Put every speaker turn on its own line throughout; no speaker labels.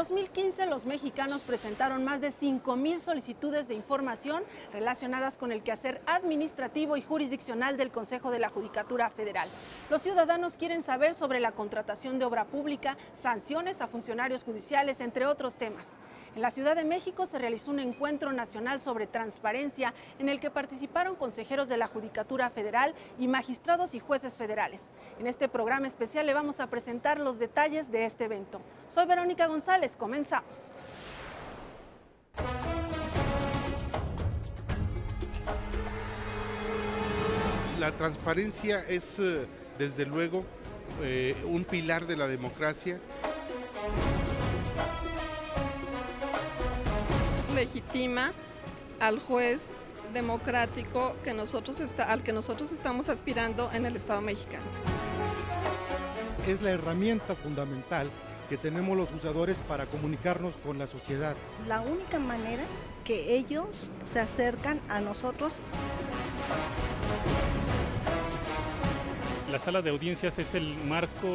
2015, los mexicanos presentaron más de 5,000 solicitudes de información relacionadas con el quehacer administrativo y jurisdiccional del Consejo de la Judicatura Federal. Los ciudadanos quieren saber sobre la contratación de obra pública, sanciones a funcionarios judiciales, entre otros temas. En la Ciudad de México se realizó un encuentro nacional sobre transparencia en el que participaron consejeros de la Judicatura Federal y magistrados y jueces federales. En este programa especial le vamos a presentar los detalles de este evento. Soy Verónica González, comenzamos.
La transparencia es, desde luego, un pilar de la democracia.
Legitima al juez democrático al que nosotros estamos aspirando en el Estado mexicano.
Es la herramienta fundamental que tenemos los juzgadores para comunicarnos con la sociedad.
La única manera que ellos se acercan a nosotros.
La sala de audiencias es el marco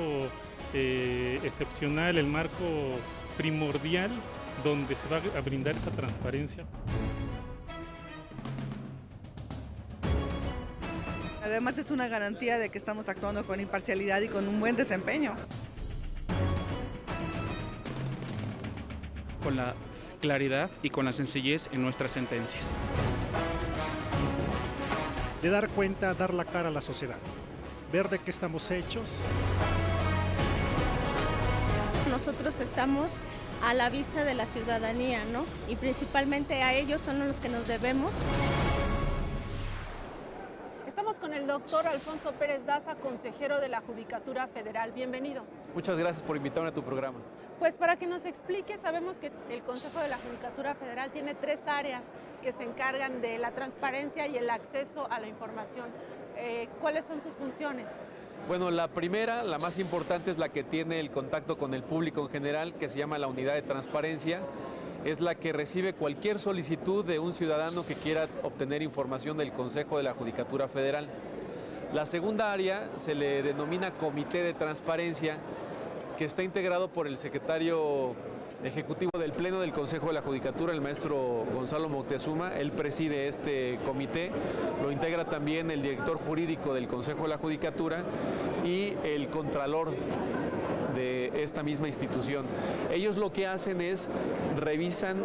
excepcional, el marco primordial donde se va a brindar esa transparencia.
Además es una garantía de que estamos actuando con imparcialidad y con un buen desempeño.
Con la claridad y con la sencillez en nuestras sentencias.
De dar cuenta, dar la cara a la sociedad, ver de qué estamos hechos.
Nosotros estamos a la vista de la ciudadanía, ¿no? Y principalmente a ellos son los que nos debemos.
Estamos con el doctor Alfonso Pérez Daza, consejero de la Judicatura Federal. Bienvenido.
Muchas gracias por invitarme a tu programa.
Pues para que nos explique, sabemos que el Consejo de la Judicatura Federal tiene 3 áreas que se encargan de la transparencia y el acceso a la información. ¿Cuáles son sus funciones?
Bueno, la primera, la más importante, es la que tiene el contacto con el público en general, que se llama la unidad de transparencia. Es la que recibe cualquier solicitud de un ciudadano que quiera obtener información del Consejo de la Judicatura Federal. La segunda área se le denomina Comité de Transparencia, que está integrado por el secretario ejecutivo del Pleno del Consejo de la Judicatura, el maestro Gonzalo Moctezuma. Él preside este comité, lo integra también el director jurídico del Consejo de la Judicatura y el contralor de esta misma institución. Ellos lo que hacen es revisan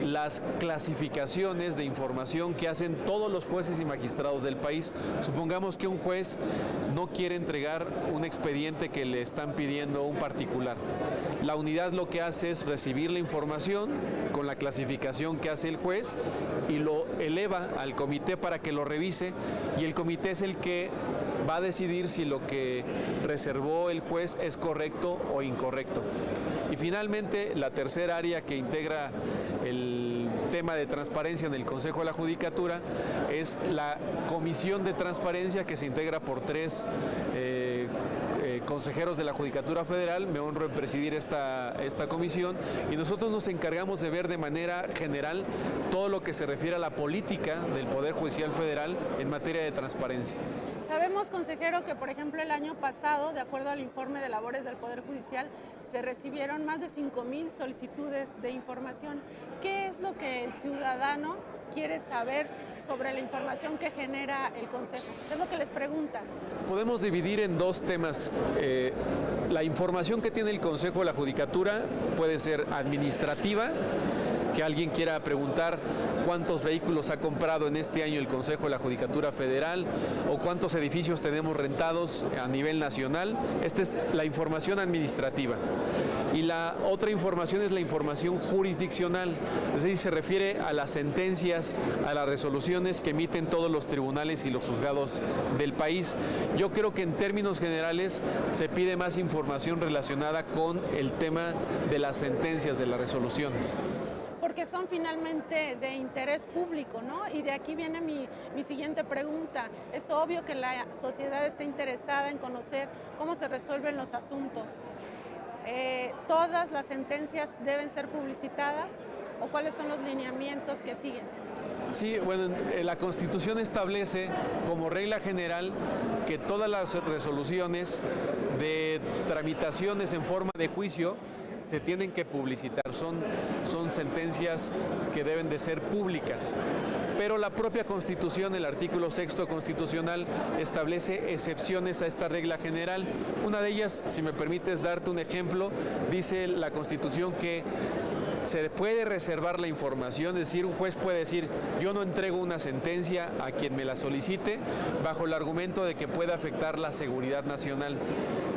las clasificaciones de información que hacen todos los jueces y magistrados del país. Supongamos que un juez no quiere entregar un expediente que le están pidiendo un particular. La unidad lo que hace es recibir la información con la clasificación que hace el juez y lo eleva al comité para que lo revise, y el comité es el que va a decidir si lo que reservó el juez es correcto o incorrecto. Y finalmente, la tercera área que integra el tema de transparencia en el Consejo de la Judicatura es la Comisión de Transparencia, que se integra por 3 consejeros de la Judicatura Federal. Me honro en presidir esta comisión, y nosotros nos encargamos de ver de manera general todo lo que se refiere a la política del Poder Judicial Federal en materia de transparencia.
Sabemos, consejero, que por ejemplo el año pasado, de acuerdo al informe de labores del Poder Judicial, se recibieron más de 5,000 solicitudes de información. ¿Qué es lo que el ciudadano quiere saber sobre la información que genera el Consejo? ¿Qué es lo que les preguntan?
Podemos dividir en 2 temas. La información que tiene el Consejo de la Judicatura puede ser administrativa, que alguien quiera preguntar cuántos vehículos ha comprado en este año el Consejo de la Judicatura Federal o cuántos edificios tenemos rentados a nivel nacional. Esta es la información administrativa. Y la otra información es la información jurisdiccional, es decir, se refiere a las sentencias, a las resoluciones que emiten todos los tribunales y los juzgados del país. Yo creo que en términos generales se pide más información relacionada con el tema de las sentencias, de las resoluciones.
Porque son finalmente de interés público, ¿no? Y de aquí viene mi siguiente pregunta. Es obvio que la sociedad está interesada en conocer cómo se resuelven los asuntos. ¿Todas las sentencias deben ser publicitadas o cuáles son los lineamientos que siguen?
Sí, bueno, la Constitución establece como regla general que todas las resoluciones de tramitaciones en forma de juicio se tienen que publicitar, son sentencias que deben de ser públicas. Pero la propia Constitución, el artículo 6º constitucional, establece excepciones a esta regla general. Una de ellas, si me permites darte un ejemplo, dice la Constitución que se puede reservar la información, es decir, un juez puede decir, yo no entrego una sentencia a quien me la solicite, bajo el argumento de que puede afectar la seguridad nacional.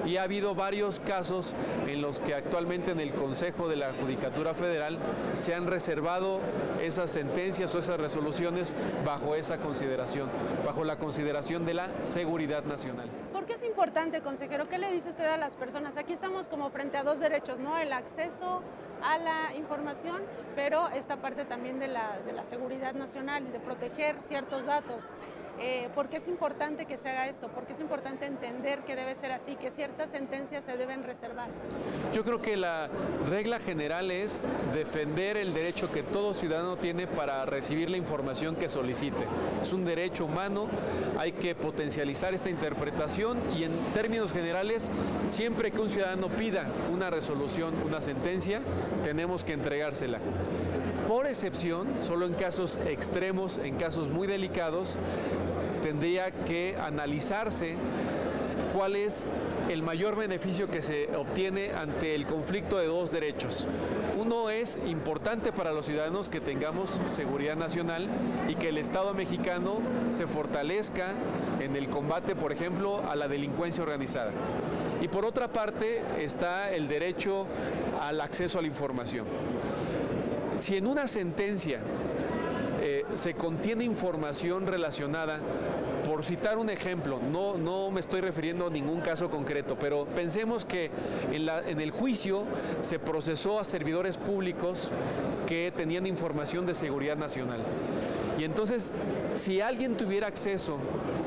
Y ha habido varios casos en los que actualmente en el Consejo de la Judicatura Federal se han reservado esas sentencias o esas resoluciones bajo esa consideración, bajo la consideración de la seguridad nacional.
¿Por qué es importante, consejero? ¿Qué le dice usted a las personas? Aquí estamos como frente a dos derechos, ¿no? El acceso a la información, pero esta parte también de la seguridad nacional y de proteger ciertos datos. ¿Por qué es importante que se haga esto? ¿Por qué es importante entender que debe ser así, que ciertas sentencias se deben reservar?
Yo creo que la regla general es defender el derecho que todo ciudadano tiene para recibir la información que solicite. Es un derecho humano, hay que potencializar esta interpretación y en términos generales, siempre que un ciudadano pida una resolución, una sentencia, tenemos que entregársela. Por excepción, solo en casos extremos, en casos muy delicados, tendría que analizarse cuál es el mayor beneficio que se obtiene ante el conflicto de dos derechos. Uno es importante para los ciudadanos que tengamos seguridad nacional y que el Estado mexicano se fortalezca en el combate, por ejemplo, a la delincuencia organizada. Y por otra parte está el derecho al acceso a la información. Si en una sentencia se contiene información relacionada, por citar un ejemplo, no me estoy refiriendo a ningún caso concreto, pero pensemos que en el juicio se procesó a servidores públicos que tenían información de seguridad nacional. Y entonces, si alguien tuviera acceso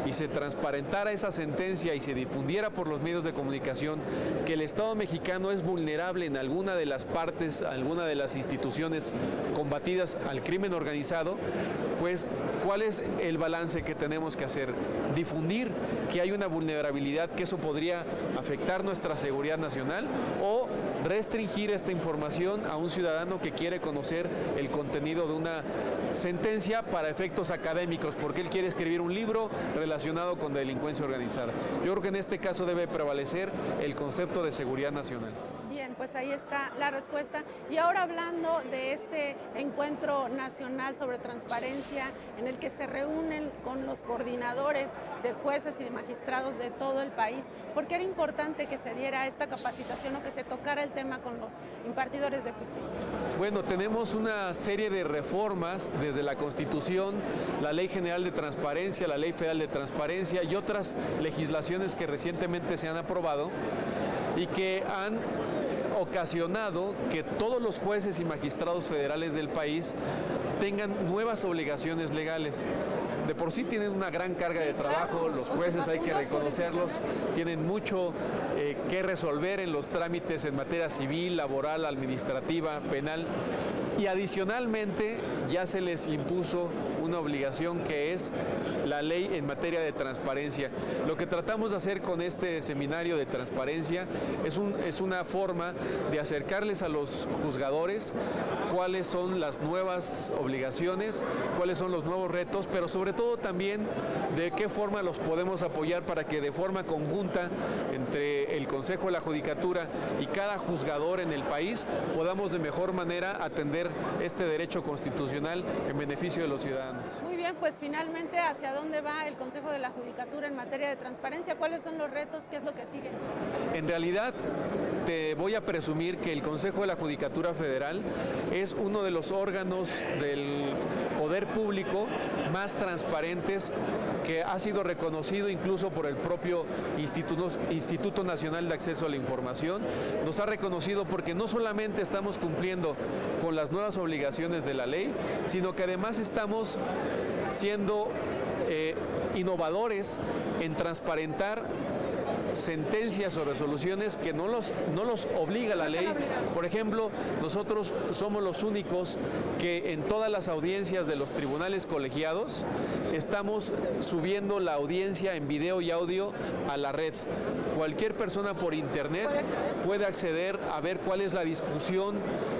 y se transparentara esa sentencia y se difundiera por los medios de comunicación que el Estado mexicano es vulnerable en alguna de las partes, alguna de las instituciones combatidas al crimen organizado, pues ¿cuál es el balance que tenemos que hacer? Difundir que hay una vulnerabilidad, que eso podría afectar nuestra seguridad nacional, o restringir esta información a un ciudadano que quiere conocer el contenido de una sentencia para efectos académicos, porque él quiere escribir un libro relacionado con delincuencia organizada. Yo creo que en este caso debe prevalecer el concepto de seguridad nacional.
Bien, pues ahí está la respuesta. Y ahora hablando de este encuentro nacional sobre transparencia en el que se reúnen con los coordinadores de jueces y de magistrados de todo el país, ¿por qué era importante que se diera esta capacitación o que se tocara el tema con los impartidores de justicia?
Bueno, tenemos una serie de reformas desde la Constitución, la Ley General de Transparencia, la Ley Federal de Transparencia y otras legislaciones que recientemente se han aprobado y que han ocasionado que todos los jueces y magistrados federales del país tengan nuevas obligaciones legales. De por sí tienen una gran carga de trabajo, los jueces hay que reconocerlos, tienen mucho que resolver en los trámites en materia civil, laboral, administrativa, penal. Y adicionalmente ya se les impuso una obligación que es la ley en materia de transparencia. Lo que tratamos de hacer con este seminario de transparencia es una forma de acercarles a los juzgadores cuáles son las nuevas obligaciones, cuáles son los nuevos retos, pero sobre todo también de qué forma los podemos apoyar para que de forma conjunta entre el Consejo de la Judicatura y cada juzgador en el país podamos de mejor manera atender este derecho constitucional en beneficio de los ciudadanos.
Muy bien, pues finalmente, ¿hacia dónde va el Consejo de la Judicatura en materia de transparencia? ¿Cuáles son los retos? ¿Qué es lo que sigue?
En realidad, te voy a presumir que el Consejo de la Judicatura Federal es uno de los órganos del poder público más transparentes que ha sido reconocido incluso por el propio Instituto Nacional de Acceso a la Información. Nos ha reconocido porque no solamente estamos cumpliendo con las nuevas obligaciones de la ley, sino que además estamos siendo innovadores en transparentar sentencias o resoluciones que no los obliga la ley. Por ejemplo, nosotros somos los únicos que en todas las audiencias de los tribunales colegiados estamos subiendo la audiencia en video y audio a la red. Cualquier persona por internet puede acceder a ver cuál es la discusión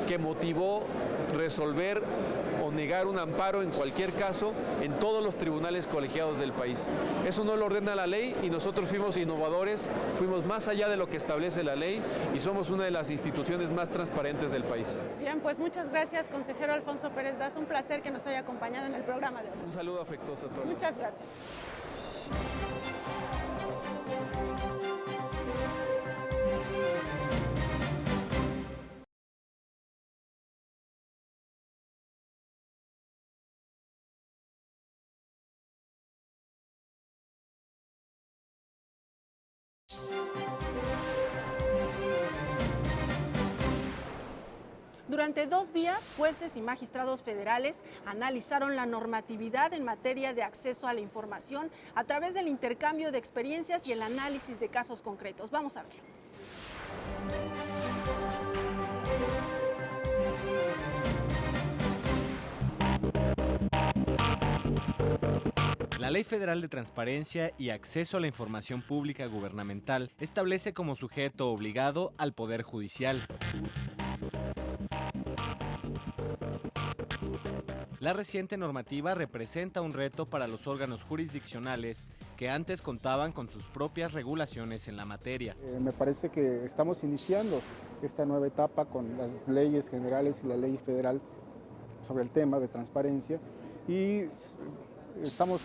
que motivó resolver o negar un amparo en cualquier caso en todos los tribunales colegiados del país. Eso no lo ordena la ley y nosotros fuimos innovadores, fuimos más allá de lo que establece la ley y somos una de las instituciones más transparentes del país.
Bien, pues muchas gracias, consejero Alfonso Pérez Das. Un placer que nos haya acompañado en el programa de hoy.
Un saludo afectuoso a todos.
Muchas gracias. Durante 2 días, jueces y magistrados federales analizaron la normatividad en materia de acceso a la información a través del intercambio de experiencias y el análisis de casos concretos. Vamos a verlo.
La Ley Federal de Transparencia y Acceso a la Información Pública Gubernamental establece como sujeto obligado al Poder Judicial. La reciente normativa representa un reto para los órganos jurisdiccionales que antes contaban con sus propias regulaciones en la materia.
Me parece que estamos iniciando esta nueva etapa con las leyes generales y la ley federal sobre el tema de transparencia y estamos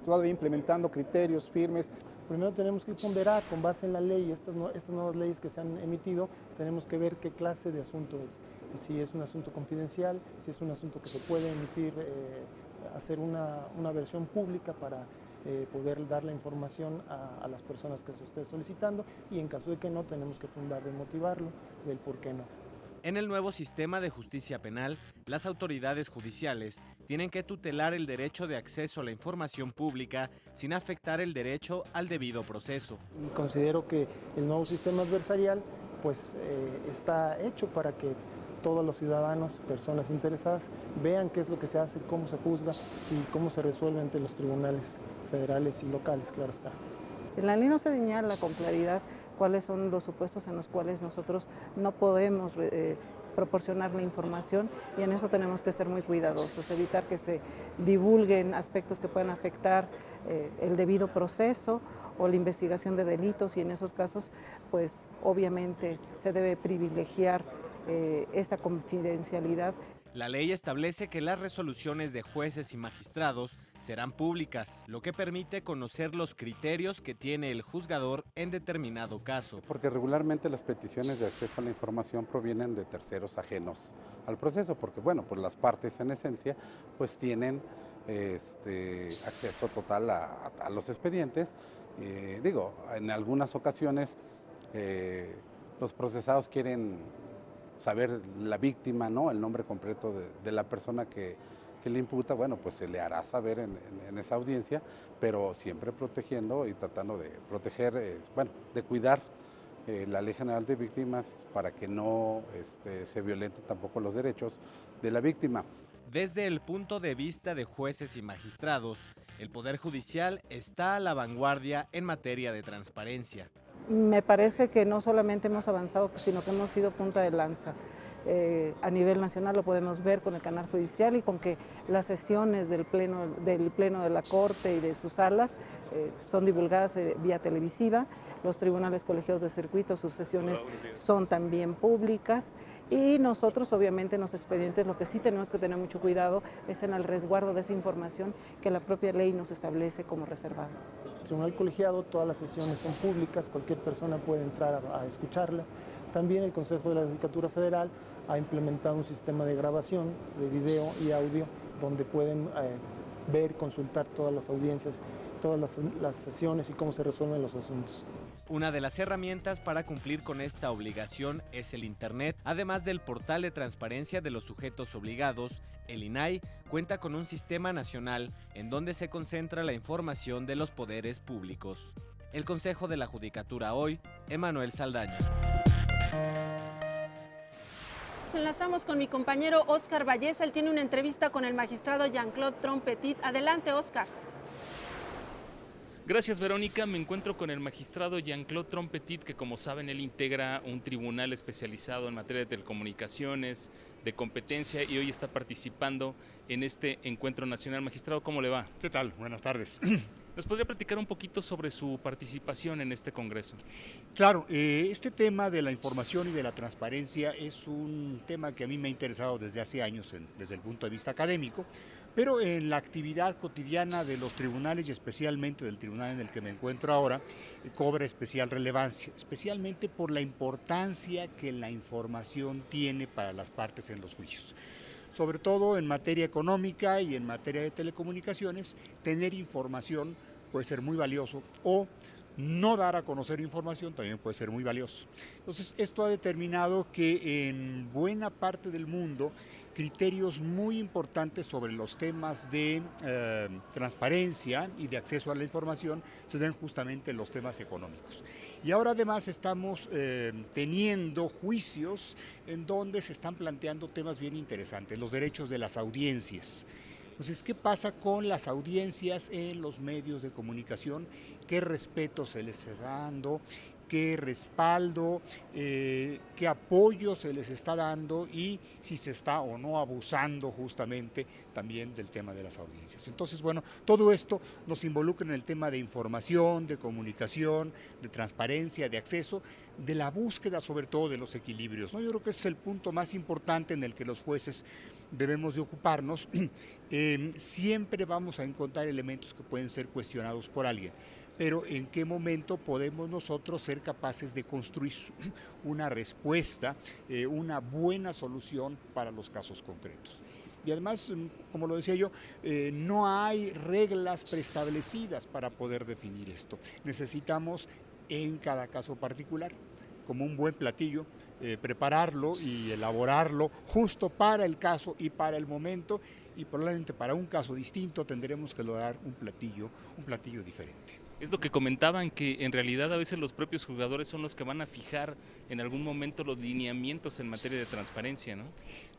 todavía implementando criterios firmes.
Primero tenemos que ponderar con base en la ley, estas nuevas leyes que se han emitido, tenemos que ver qué clase de asunto es. Si es un asunto confidencial, si es un asunto que se puede emitir, hacer una versión pública para poder dar la información a las personas que se esté solicitando y en caso de que no, tenemos que fundarlo y motivarlo del por qué no.
En el nuevo sistema de justicia penal, las autoridades judiciales tienen que tutelar el derecho de acceso a la información pública sin afectar el derecho al debido proceso.
Y considero que el nuevo sistema adversarial pues, está hecho para que todos los ciudadanos, personas interesadas, vean qué es lo que se hace, cómo se juzga y cómo se resuelve ante los tribunales federales y locales, claro está.
En la ley no se señala con claridad cuáles son los supuestos en los cuales nosotros no podemos proporcionar la información y en eso tenemos que ser muy cuidadosos, evitar que se divulguen aspectos que puedan afectar el debido proceso o la investigación de delitos y en esos casos pues obviamente se debe privilegiar esta confidencialidad.
La ley establece que las resoluciones de jueces y magistrados serán públicas, lo que permite conocer los criterios que tiene el juzgador en determinado caso.
Porque regularmente las peticiones de acceso a la información provienen de terceros ajenos al proceso, porque bueno, pues las partes en esencia pues tienen acceso total a los expedientes. En algunas ocasiones los procesados quieren saber la víctima, ¿no? El nombre completo de la persona que le imputa, bueno, pues se le hará saber en esa audiencia, pero siempre protegiendo y tratando de proteger, de cuidar la Ley General de Víctimas para que no se violenten tampoco los derechos de la víctima.
Desde el punto de vista de jueces y magistrados, el Poder Judicial está a la vanguardia en materia de transparencia.
Me parece que no solamente hemos avanzado, sino que hemos sido punta de lanza. A nivel nacional lo podemos ver con el canal judicial y con que las sesiones del pleno de la Corte y de sus salas son divulgadas vía televisiva. Los tribunales colegiados de circuito, sus sesiones son también públicas y nosotros obviamente en los expedientes lo que sí tenemos que tener mucho cuidado es en el resguardo de esa información que la propia ley nos establece como reservada.
El tribunal colegiado, todas las sesiones son públicas, cualquier persona puede entrar a escucharlas. También el Consejo de la Judicatura Federal ha implementado un sistema de grabación de video y audio donde pueden ver, consultar todas las audiencias, todas las sesiones y cómo se resuelven los asuntos.
Una de las herramientas para cumplir con esta obligación es el Internet. Además del portal de transparencia de los sujetos obligados, el INAI cuenta con un sistema nacional en donde se concentra la información de los poderes públicos. El Consejo de la Judicatura hoy, Emanuel Saldaña.
Nos enlazamos con mi compañero Óscar Valleza. Él tiene una entrevista con el magistrado Jean-Claude Trompetit. Adelante, Óscar.
Gracias, Verónica. Me encuentro con el magistrado Jean-Claude Trompetit, que como saben, él integra un tribunal especializado en materia de telecomunicaciones, de competencia, y hoy está participando en este encuentro nacional. Magistrado, ¿cómo le va?
¿Qué tal? Buenas tardes.
¿Nos podría platicar un poquito sobre su participación en este congreso?
Claro, este tema de la información y de la transparencia es un tema que a mí me ha interesado desde hace años desde el punto de vista académico, pero en la actividad cotidiana de los tribunales y especialmente del tribunal en el que me encuentro ahora, cobra especial relevancia, especialmente por la importancia que la información tiene para las partes en los juicios. Sobre todo en materia económica y en materia de telecomunicaciones, tener información puede ser muy valioso, o no dar a conocer información también puede ser muy valioso. Entonces, esto ha determinado que en buena parte del mundo criterios muy importantes sobre los temas de transparencia y de acceso a la información se den justamente en los temas económicos. Y ahora además estamos teniendo juicios en donde se están planteando temas bien interesantes, los derechos de las audiencias. Entonces, ¿qué pasa con las audiencias en los medios de comunicación? ¿Qué respeto se les está dando? ¿Qué respaldo? ¿Qué apoyo se les está dando? Y si se está o no abusando justamente también del tema de las audiencias. Entonces, bueno, todo esto nos involucra en el tema de información, de comunicación, de transparencia, de acceso, de la búsqueda sobre todo de los equilibrios, ¿no? Yo creo que ese es el punto más importante en el que los jueces debemos de ocuparnos. Siempre vamos a encontrar elementos que pueden ser cuestionados por alguien, pero ¿en qué momento podemos nosotros ser capaces de construir una respuesta, una buena solución para los casos concretos? Y además, como lo decía yo, no hay reglas preestablecidas para poder definir esto. Necesitamos en cada caso particular, como un buen platillo, prepararlo y elaborarlo justo para el caso y para el momento, y probablemente para un caso distinto tendremos que lograr un platillo diferente.
Es lo que comentaban, que en realidad a veces los propios jugadores son los que van a fijar en algún momento los lineamientos en materia de transparencia, ¿no?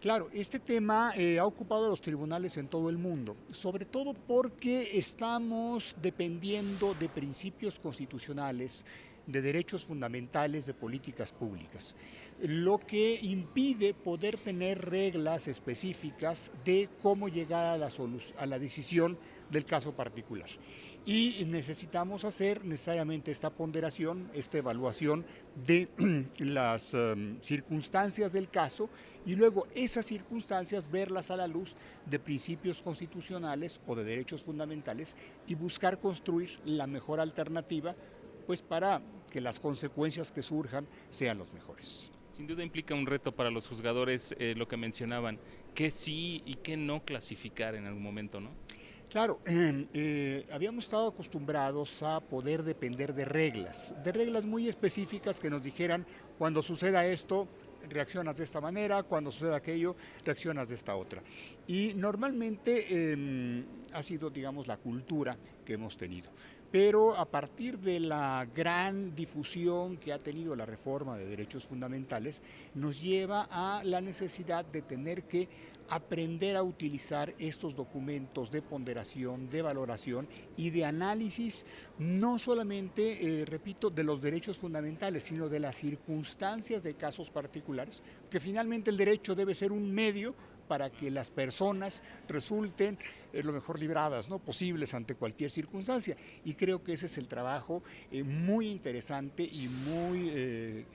Claro, este tema ha ocupado a los tribunales en todo el mundo, sobre todo porque estamos dependiendo de principios constitucionales, de derechos fundamentales, de políticas públicas, lo que impide poder tener reglas específicas de cómo llegar a la decisión del caso particular. Y necesitamos hacer necesariamente esta ponderación, esta evaluación de las circunstancias del caso, y luego esas circunstancias verlas a la luz de principios constitucionales o de derechos fundamentales y buscar construir la mejor alternativa, pues para que las consecuencias que surjan sean los mejores.
Sin duda implica un reto para los juzgadores, lo que mencionaban, qué sí y qué no clasificar en algún momento, ¿no?
Claro, habíamos estado acostumbrados a poder depender de reglas muy específicas que nos dijeran: cuando suceda esto, reaccionas de esta manera, cuando suceda aquello, reaccionas de esta otra. Y normalmente ha sido, digamos, la cultura que hemos tenido. Pero a partir de la gran difusión que ha tenido la reforma de derechos fundamentales, nos lleva a la necesidad de tener que aprender a utilizar estos documentos de ponderación, de valoración y de análisis, no solamente, repito, de los derechos fundamentales, sino de las circunstancias de casos particulares, que finalmente el derecho debe ser un medio para que las personas resulten lo mejor libradas, ¿no?, posibles ante cualquier circunstancia. Y creo que ese es el trabajo muy interesante y muy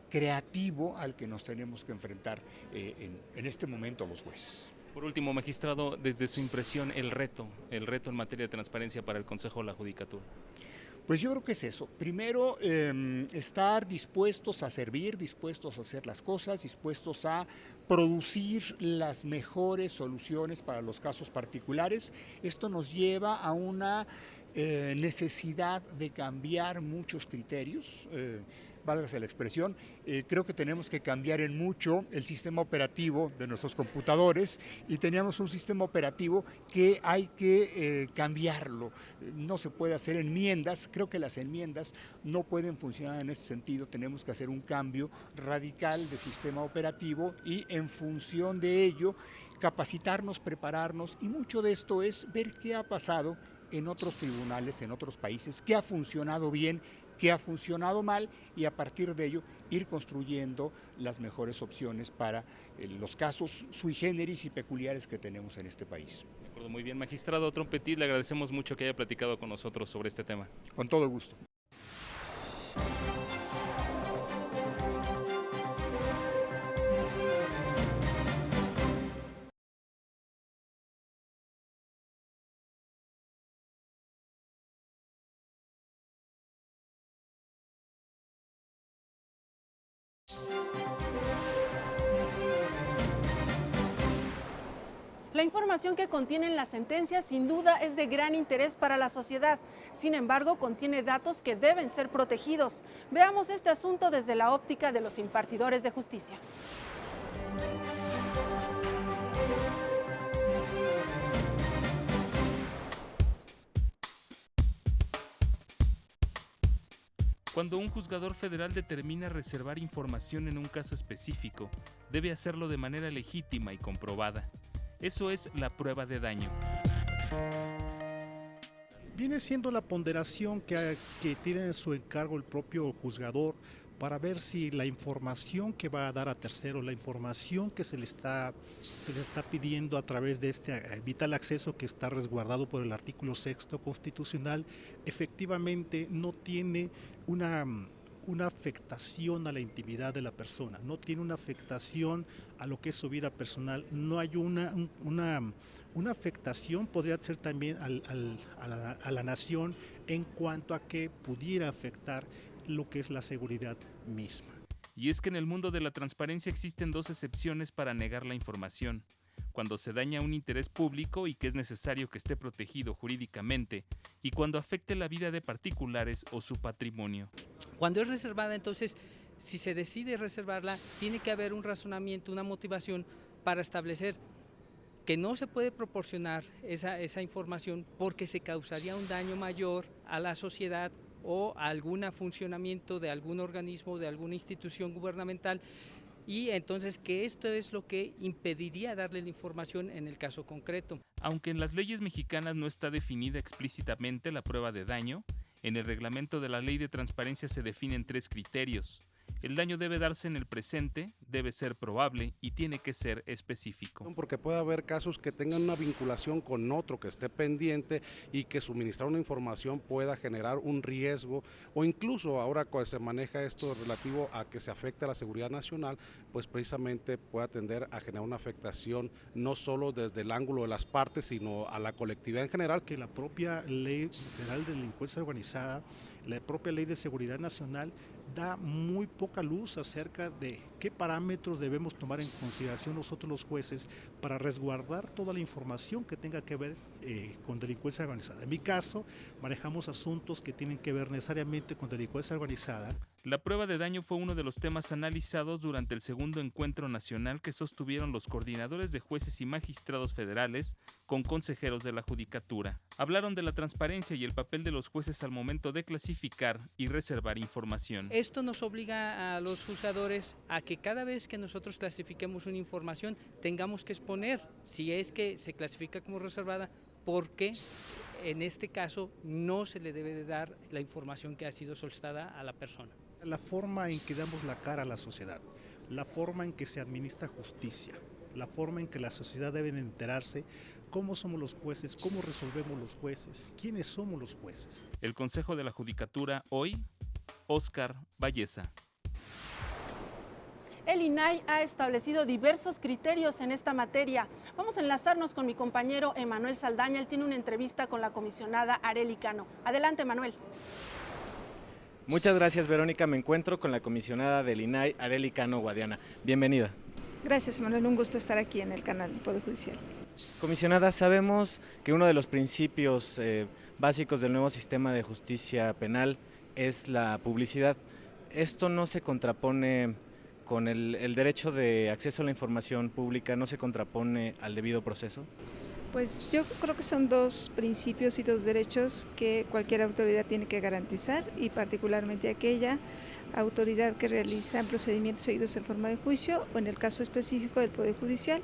creativo al que nos tenemos que enfrentar en este momento los jueces.
Por último, magistrado, desde su impresión, el reto en materia de transparencia para el Consejo de la Judicatura.
Pues yo creo que es eso. Primero, estar dispuestos a servir, dispuestos a hacer las cosas, dispuestos a producir las mejores soluciones para los casos particulares. Esto nos lleva a una necesidad de cambiar muchos criterios, válgase la expresión. Creo que tenemos que cambiar en mucho el sistema operativo de nuestros computadores y teníamos un sistema operativo que hay que cambiarlo. No se puede hacer enmiendas, creo que las enmiendas no pueden funcionar en ese sentido, tenemos que hacer un cambio radical de sistema operativo y en función de ello capacitarnos, prepararnos, y mucho de esto es ver qué ha pasado en otros tribunales, en otros países, qué ha funcionado bien, qué ha funcionado mal, y a partir de ello ir construyendo las mejores opciones para los casos sui generis y peculiares que tenemos en este país.
De acuerdo, muy bien. Magistrado Trompetit, le agradecemos mucho que haya platicado con nosotros sobre este tema.
Con todo gusto.
La información que contienen las sentencias sin duda es de gran interés para la sociedad. Sin embargo, contiene datos que deben ser protegidos. Veamos este asunto desde la óptica de los impartidores de justicia.
Cuando un juzgador federal determina reservar información en un caso específico, debe hacerlo de manera legítima y comprobada. Eso es la prueba de daño.
Viene siendo la ponderación que tiene en su encargo el propio juzgador para ver si la información que va a dar a terceros, la información que se le está pidiendo a través de este vital acceso que está resguardado por el artículo 6º constitucional, efectivamente no tiene una afectación a la intimidad de la persona, no tiene una afectación a lo que es su vida personal, no hay una afectación, podría ser también a la nación en cuanto a que pudiera afectar lo que es la seguridad misma.
Y es que en el mundo de la transparencia existen dos excepciones para negar la información: cuando se daña un interés público y que es necesario que esté protegido jurídicamente, y cuando afecte la vida de particulares o su patrimonio.
Cuando es reservada, entonces, si se decide reservarla, tiene que haber un razonamiento, una motivación para establecer que no se puede proporcionar esa información porque se causaría un daño mayor a la sociedad o a algún funcionamiento de algún organismo, de alguna institución gubernamental, y entonces que esto es lo que impediría darle la información en el caso concreto.
Aunque en las leyes mexicanas no está definida explícitamente la prueba de daño, en el reglamento de la Ley de Transparencia se definen 3 criterios. El daño debe darse en el presente, debe ser probable y tiene que ser específico.
Porque puede haber casos que tengan una vinculación con otro que esté pendiente y que suministrar una información pueda generar un riesgo, o incluso ahora cuando se maneja esto relativo a que se afecte a la seguridad nacional, pues precisamente puede tender a generar una afectación no solo desde el ángulo de las partes, sino a la colectividad en general.
Que la propia Ley Federal de Delincuencia Organizada, la propia Ley de Seguridad Nacional, da muy poca luz acerca de qué parámetros debemos tomar en consideración nosotros los jueces para resguardar toda la información que tenga que ver con delincuencia organizada. En mi caso, manejamos asuntos que tienen que ver necesariamente con delincuencia organizada.
La prueba de daño fue uno de los temas analizados durante el segundo encuentro nacional que sostuvieron los coordinadores de jueces y magistrados federales con consejeros de la Judicatura. Hablaron de la transparencia y el papel de los jueces al momento de clasificar y reservar información.
Esto nos obliga a los juzgadores a que cada vez que nosotros clasifiquemos una información tengamos que exponer si es que se clasifica como reservada, porque en este caso no se le debe de dar la información que ha sido solicitada a la persona.
La forma en que damos la cara a la sociedad, la forma en que se administra justicia, la forma en que la sociedad debe enterarse cómo somos los jueces, cómo resolvemos los jueces, quiénes somos los jueces.
El Consejo de la Judicatura hoy, Óscar Valleza.
El INAI ha establecido diversos criterios en esta materia. Vamos a enlazarnos con mi compañero Emanuel Saldaña. Él tiene una entrevista con la comisionada Arely Cano. Adelante, Manuel.
Muchas gracias, Verónica. Me encuentro con la comisionada del INAI, Arely Cano Guadiana. Bienvenida.
Gracias, Manuel. Un gusto estar aquí en el canal del Poder Judicial.
Comisionada, sabemos que uno de los principios básicos del nuevo sistema de justicia penal es la publicidad. ¿Esto no se contrapone con el derecho de acceso a la información pública, no se contrapone al debido proceso?
Pues yo creo que son dos principios y dos derechos que cualquier autoridad tiene que garantizar, y particularmente aquella autoridad que realiza procedimientos seguidos en forma de juicio, o en el caso específico del Poder Judicial,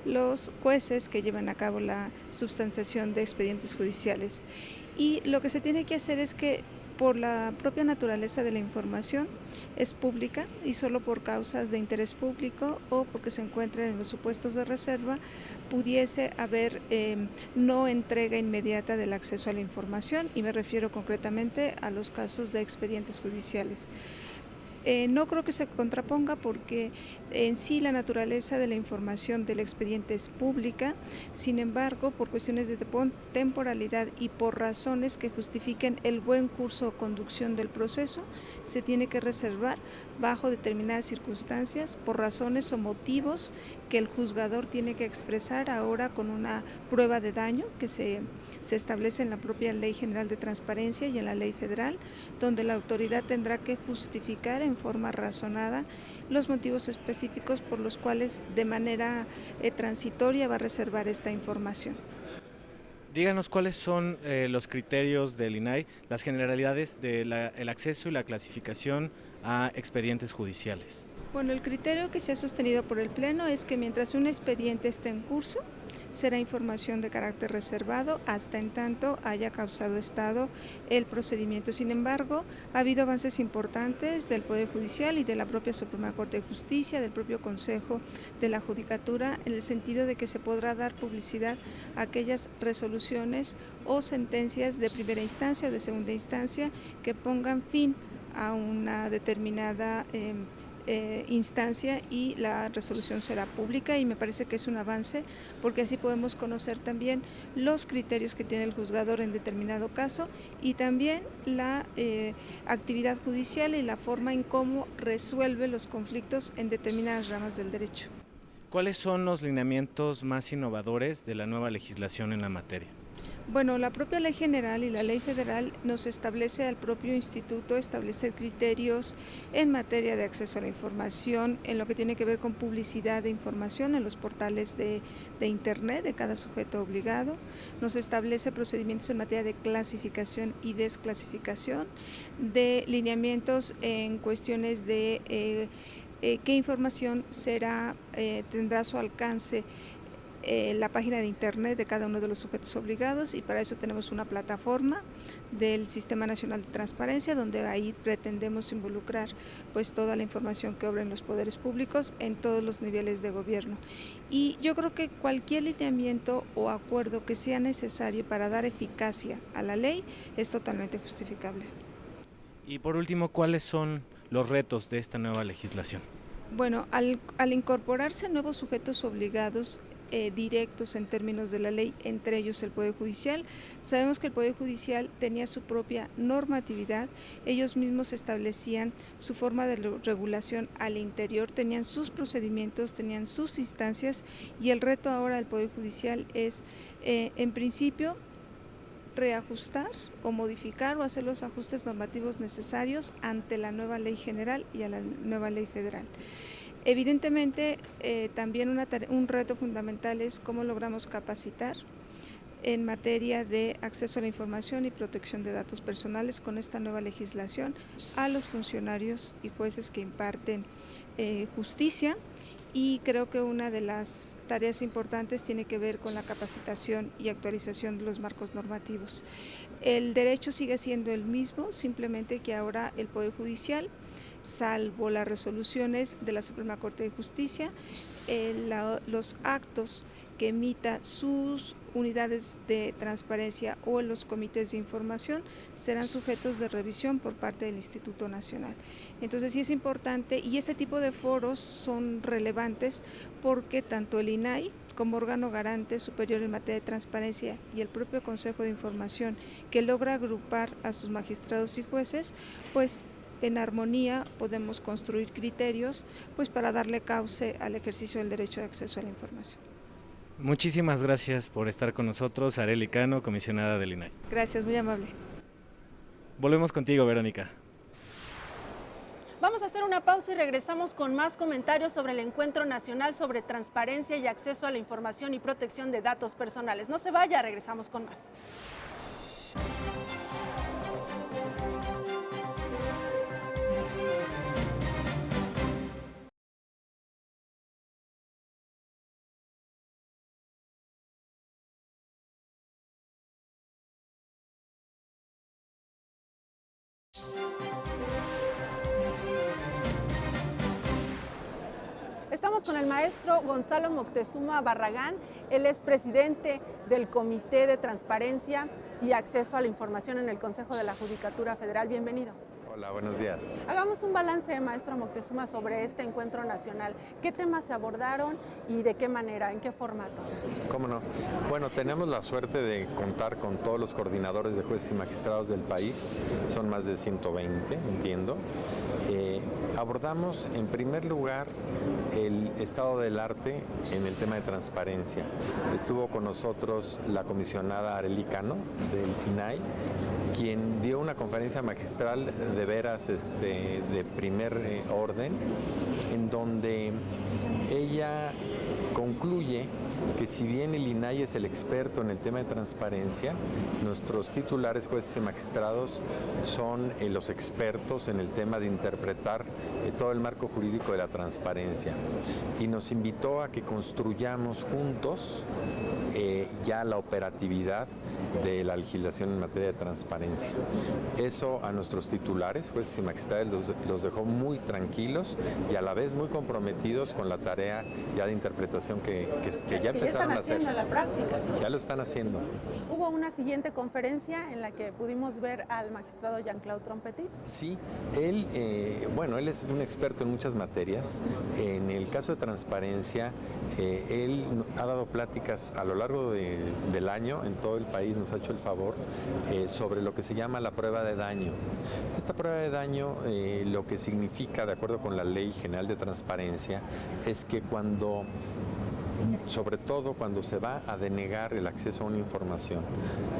los jueces que llevan a cabo la substanciación de expedientes judiciales. Y lo que se tiene que hacer es que, por la propia naturaleza de la información, es pública, y solo por causas de interés público o porque se encuentran en los supuestos de reserva pudiese haber no entrega inmediata del acceso a la información, y me refiero concretamente a los casos de expedientes judiciales. No creo que se contraponga, porque en sí la naturaleza de la información del expediente es pública. Sin embargo, por cuestiones de temporalidad y por razones que justifiquen el buen curso o conducción del proceso, se tiene que reservar bajo determinadas circunstancias, por razones o motivos que el juzgador tiene que expresar ahora con una prueba de daño que se establece en la propia Ley General de Transparencia y en la Ley Federal, donde la autoridad tendrá que justificar en forma razonada los motivos específicos por los cuales de manera transitoria va a reservar esta información.
Díganos cuáles son los criterios del INAI, las generalidades del acceso y la clasificación a expedientes judiciales.
Bueno, el criterio que se ha sostenido por el Pleno es que mientras un expediente esté en curso, será información de carácter reservado hasta en tanto haya causado estado el procedimiento. Sin embargo, ha habido avances importantes del Poder Judicial y de la propia Suprema Corte de Justicia, del propio Consejo de la Judicatura, en el sentido de que se podrá dar publicidad a aquellas resoluciones o sentencias de primera instancia o de segunda instancia que pongan fin a una determinada instancia, y la resolución será pública, y me parece que es un avance, porque así podemos conocer también los criterios que tiene el juzgador en determinado caso, y también la actividad judicial y la forma en cómo resuelve los conflictos en determinadas ramas del derecho.
¿Cuáles son los lineamientos más innovadores de la nueva legislación en la materia?
Bueno, la propia Ley General y la Ley Federal nos establece al propio instituto establecer criterios en materia de acceso a la información, en lo que tiene que ver con publicidad de información en los portales de Internet de cada sujeto obligado. Nos establece procedimientos en materia de clasificación y desclasificación, de lineamientos en cuestiones de qué información tendrá su alcance la página de Internet de cada uno de los sujetos obligados, y para eso tenemos una plataforma del Sistema Nacional de Transparencia, donde ahí pretendemos involucrar pues toda la información que obra en los poderes públicos en todos los niveles de gobierno. Y yo creo que cualquier lineamiento o acuerdo que sea necesario para dar eficacia a la ley es totalmente justificable.
Y por último, ¿cuáles son los retos de esta nueva legislación?
Bueno, al incorporarse nuevos sujetos obligados directos en términos de la ley, entre ellos el Poder Judicial, sabemos que el Poder Judicial tenía su propia normatividad, ellos mismos establecían su forma de regulación al interior, tenían sus procedimientos, tenían sus instancias, y el reto ahora del Poder Judicial es, en principio, reajustar o modificar o hacer los ajustes normativos necesarios ante la nueva Ley General y a la nueva Ley Federal. Evidentemente, también un reto fundamental es cómo logramos capacitar en materia de acceso a la información y protección de datos personales con esta nueva legislación a los funcionarios y jueces que imparten justicia, y creo que una de las tareas importantes tiene que ver con la capacitación y actualización de los marcos normativos. El derecho sigue siendo el mismo, simplemente que ahora el Poder Judicial, salvo las resoluciones de la Suprema Corte de Justicia, los actos que emita sus unidades de transparencia o en los comités de información serán sujetos de revisión por parte del Instituto Nacional. Entonces sí es importante, y este tipo de foros son relevantes porque tanto el INAI como órgano garante superior en materia de transparencia y el propio Consejo de Información, que logra agrupar a sus magistrados y jueces, pues en armonía podemos construir criterios pues para darle cauce al ejercicio del derecho de acceso a la información.
Muchísimas gracias por estar con nosotros, Arely Cano, comisionada del INAI.
Gracias, muy amable.
Volvemos contigo, Verónica.
Vamos a hacer una pausa y regresamos con más comentarios sobre el Encuentro Nacional sobre Transparencia y Acceso a la Información y Protección de Datos Personales. No se vaya, regresamos con más. Estamos con el maestro Gonzalo Moctezuma Barragán. Él es presidente del Comité de Transparencia y Acceso a la Información en el Consejo de la Judicatura Federal. Bienvenido.
Hola, buenos días.
Hagamos un balance, maestro Moctezuma, sobre este encuentro nacional. ¿Qué temas se abordaron y de qué manera, en qué formato?
¿Cómo no? Bueno, tenemos la suerte de contar con todos los coordinadores de jueces y magistrados del país. Son más de 120, entiendo. Abordamos, en primer lugar, el estado del arte en el tema de transparencia. Estuvo con nosotros la comisionada Arely Cano del INAI, quien dio una conferencia magistral de veras de primer orden, en donde ella concluye que si bien el INAI es el experto en el tema de transparencia, nuestros titulares, jueces y magistrados son los expertos en el tema de interpretar todo el marco jurídico de la transparencia. Y nos invitó a que construyamos juntos ya la operatividad de la legislación en materia de transparencia. Eso a nuestros titulares, jueces y magistrados, los dejó muy tranquilos y a la vez muy comprometidos con la tarea ya de interpretación que ya empezaron a hacer.
Ya están haciendo en la práctica.
Ya lo están haciendo.
Hubo una siguiente conferencia en la que pudimos ver al magistrado Jean-Claude Trompetit.
Sí, él es un experto en muchas materias. En el caso de transparencia, él ha dado pláticas a lo largo del año en todo el país, nos ha hecho el favor, sobre lo que se llama la prueba de daño. Esta prueba de daño, lo que significa, de acuerdo con la Ley General de Transparencia, es que sobre todo cuando se va a denegar el acceso a una información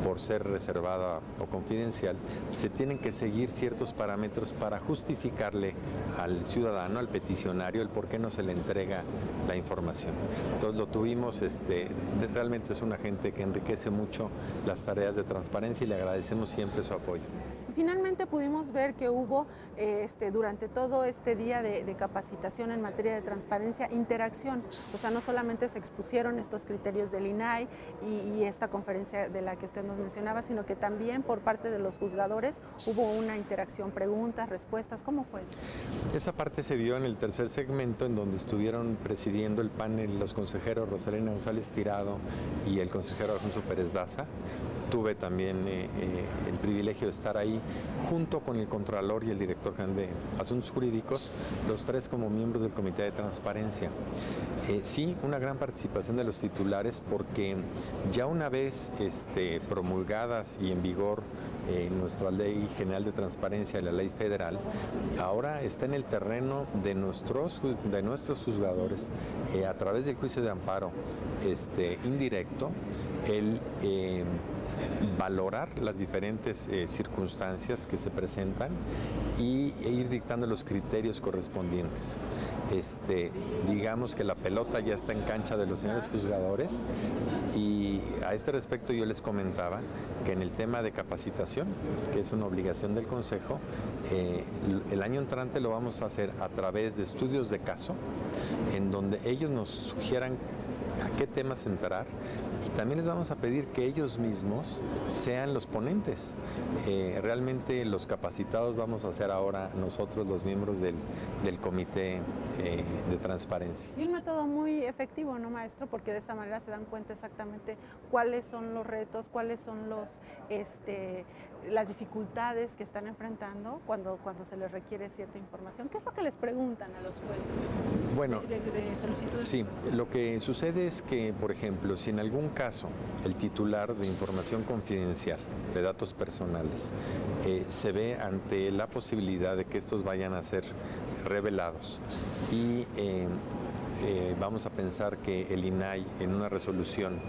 por ser reservada o confidencial, se tienen que seguir ciertos parámetros para justificarle al ciudadano, al peticionario, el por qué no se le entrega la información. Entonces lo tuvimos, realmente es un agente que enriquece mucho las tareas de transparencia y le agradecemos siempre su apoyo.
Finalmente pudimos ver que hubo durante todo este día de capacitación en materia de transparencia, interacción. O sea, no solamente se expusieron estos criterios del INAI y esta conferencia de la que usted nos mencionaba, sino que también por parte de los juzgadores hubo una interacción, preguntas, respuestas. ¿Cómo fue eso?
Esa parte se dio en el tercer segmento, en donde estuvieron presidiendo el panel los consejeros Rosalena González Tirado y el consejero Alfonso Pérez Daza. Tuve también el privilegio de estar ahí junto con el Contralor y el Director General de Asuntos Jurídicos, los tres como miembros del Comité de Transparencia. Sí, una gran participación de los titulares, porque ya una vez promulgadas y en vigor nuestra Ley General de Transparencia y la Ley Federal, ahora está en el terreno de nuestros juzgadores, a través del juicio de amparo indirecto, el valorar las diferentes circunstancias que se presentan e ir dictando los criterios correspondientes. Digamos que la pelota ya está en cancha de los señores juzgadores, y a este respecto yo les comentaba que en el tema de capacitación, que es una obligación del Consejo, el año entrante lo vamos a hacer a través de estudios de caso, en donde ellos nos sugieran a qué temas entrar, y también les vamos a pedir que ellos mismos sean los ponentes. Realmente los capacitados vamos a ser ahora nosotros, los miembros del Comité de Transparencia.
Y un método muy efectivo, ¿no, maestro? Porque de esa manera se dan cuenta exactamente cuáles son los retos, cuáles son las dificultades que están enfrentando cuando se les requiere cierta información. ¿Qué es lo que les preguntan a los jueces?
Bueno,
de solicitudes?
Sí, lo que sucede es que, por ejemplo, si en algún caso el titular de información confidencial, de datos personales, se ve ante la posibilidad de que estos vayan a ser revelados y vamos a pensar que el INAI en una resolución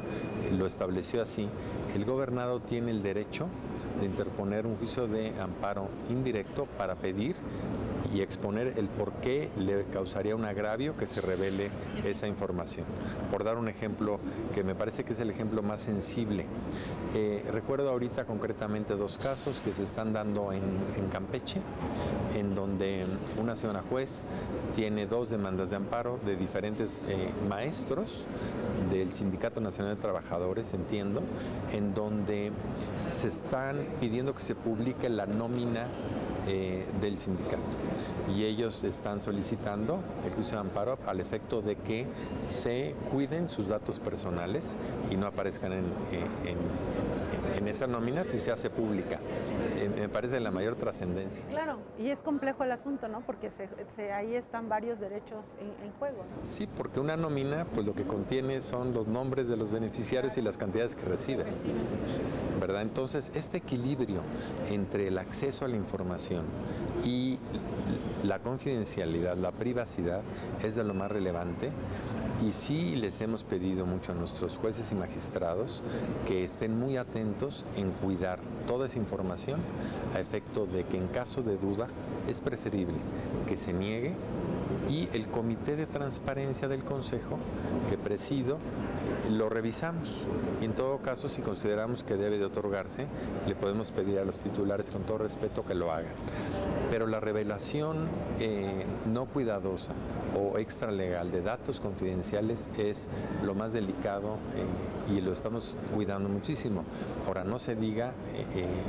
lo estableció así, el gobernado tiene el derecho de interponer un juicio de amparo indirecto para pedir y exponer el por qué le causaría un agravio que se revele esa información. Por dar un ejemplo que me parece que es el ejemplo más sensible, recuerdo ahorita concretamente 2 casos que se están dando en Campeche, en donde una señora juez tiene 2 demandas de amparo de diferentes maestros del Sindicato Nacional de Trabajadores, entiendo, en donde se están pidiendo que se publique la nómina del sindicato, y ellos están solicitando el juicio de amparo al efecto de que se cuiden sus datos personales y no aparezcan en esa nómina si se hace pública. Me parece de la mayor trascendencia.
Claro, y es complejo el asunto, ¿no? Porque ahí están varios derechos en juego, ¿no?
Sí, porque una nómina, pues lo que contiene son los nombres de los beneficiarios y las cantidades que reciben. ¿Verdad? Entonces, este equilibrio entre el acceso a la información y la confidencialidad, la privacidad, es de lo más relevante. Y sí les hemos pedido mucho a nuestros jueces y magistrados que estén muy atentos en cuidar toda esa información a efecto de que en caso de duda es preferible que se niegue, y el Comité de Transparencia del Consejo que presido lo revisamos, y en todo caso, si consideramos que debe de otorgarse, le podemos pedir a los titulares con todo respeto que lo hagan. Pero la revelación no cuidadosa o extralegal de datos confidenciales es lo más delicado, y lo estamos cuidando muchísimo. Ahora, no se diga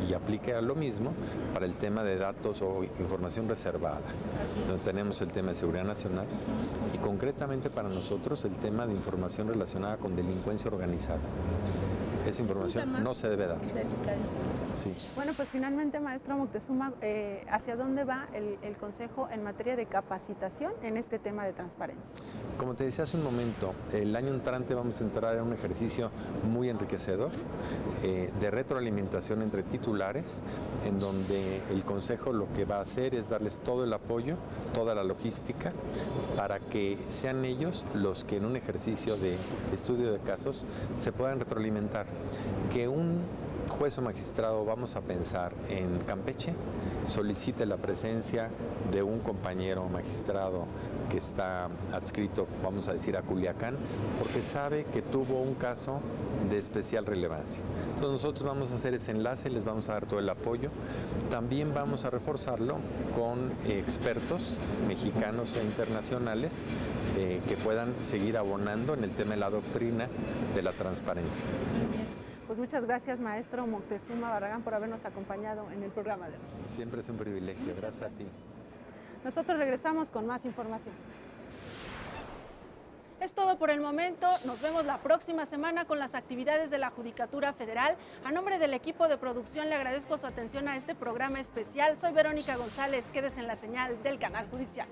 y aplique a lo mismo para el tema de datos o información reservada, donde tenemos el tema de seguridad nacional y concretamente para nosotros el tema de información relacionada con delincuencia organizada. Esa información no se debe dar.
Delicadísimo.
Sí.
Bueno, pues finalmente, maestro Moctezuma, ¿hacia dónde va el Consejo en materia de capacitación en este tema de transparencia?
Como te decía hace un momento, el año entrante vamos a entrar en un ejercicio muy enriquecedor de retroalimentación entre titulares, en donde el Consejo lo que va a hacer es darles todo el apoyo, toda la logística, para que sean ellos los que en un ejercicio de estudio de casos se puedan retroalimentar. Que un juez o magistrado, vamos a pensar en Campeche, solicite la presencia de un compañero magistrado que está adscrito, vamos a decir, a Culiacán, porque sabe que tuvo un caso de especial relevancia. Entonces nosotros vamos a hacer ese enlace, les vamos a dar todo el apoyo. También vamos a reforzarlo con expertos mexicanos e internacionales que puedan seguir abonando en el tema de la doctrina de la transparencia.
Pues muchas gracias, maestro Moctezuma Barragán, por habernos acompañado en el programa de hoy.
Siempre es un privilegio. Gracias a ti.
Nosotros regresamos con más información. Es todo por el momento. Nos vemos la próxima semana con las actividades de la Judicatura Federal. A nombre del equipo de producción le agradezco su atención a este programa especial. Soy Verónica González. Quédese en la señal del Canal Judicial.